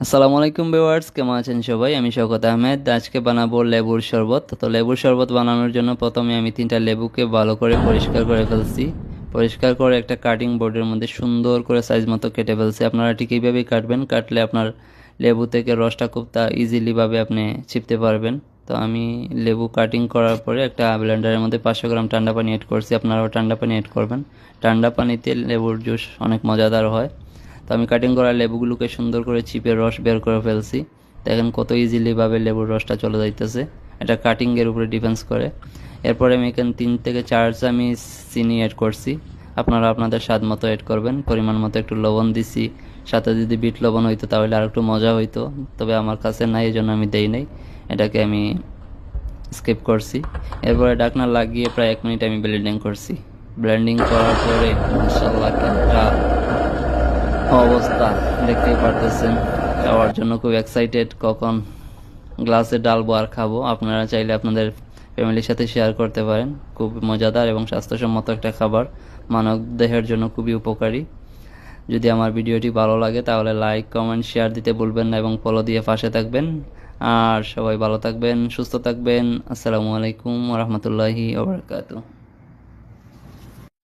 আসসালামু আলাইকুম ভিউয়ার্স, কেমন আছেন সবাই? আমি শওকত আহমেদ। আজকে বানাবো লেবুর শরবত। তো লেবুর শরবত বানানোর জন্য প্রথমে আমি 3টা লেবুকে ভালো করে পরিষ্কার করে ফেলছি। পরিষ্কার করে একটা কাটিং বোর্ডের মধ্যে সুন্দর করে সাইজ মতো কেটে ফেলছি। আপনারা ঠিক এইভাবেই কাটবেন, কাটলে আপনার লেবু থেকে রসটা খুব ইজিলি ভাবে আপনি চিপতে পারবেন। তো আমি লেবু কাটিং করার পরে একটা ব্লেন্ডারের মধ্যে 500 গ্রাম ঠান্ডা পানি অ্যাড করছি। আপনারাও ঠান্ডা পানি অ্যাড করবেন। ঠান্ডা পানিতে লেবুর জুস অনেক মজাদার হয়। তো আমি কাটিং করা লেবুগুলোকে সুন্দর করে চিপে রস বের করে ফেলছি। দেখেন কত ইজিলি ভাবে লেবুর রসটা চলে যাইতেছে। এটা কাটিংয়ের উপরে ডিপেন্ডস করে। এরপরে আমি এখানে 3 থেকে 4 চামচ চিনি অ্যাড করছি। আপনারা আপনাদের স্বাদ মতো অ্যাড করবেন। পরিমাণ মতো একটু লবণ দিছি। সাথে যদি বিট লবণ হইতো তাহলে আর একটু মজা হইতো, তবে আমার কাছে নাই, এই জন্য আমি দেই নাই। এটাকে আমি স্কিপ করছি। এরপরে ঢাকনা লাগিয়ে প্রায় 1 মিনিট আমি ব্লেন্ডিং করছি। ব্লেন্ডিং করার পরে মাশাআল্লাহ একটা অবস্থা দেখতেই পারতেছেন। খাওয়ার জন্য খুব এক্সাইটেড, কখন গ্লাসে ডালবো আর খাবো। আপনারা চাইলে আপনাদের ফ্যামিলির সাথে শেয়ার করতে পারেন। খুব মজাদার এবং স্বাস্থ্যসম্মত একটা খাবার, মানব দেহের জন্য খুবই উপকারী। যদি আমার ভিডিওটি ভালো লাগে তাহলে লাইক, কমেন্ট, শেয়ার দিতে ভুলবেন না এবং ফলো দিয়ে পাশে থাকবেন। আর সবাই ভালো থাকবেন, সুস্থ থাকবেন। আসসালামু আলাইকুম ওয়া রাহমাতুল্লাহি ওয়া বারাকাতুহু।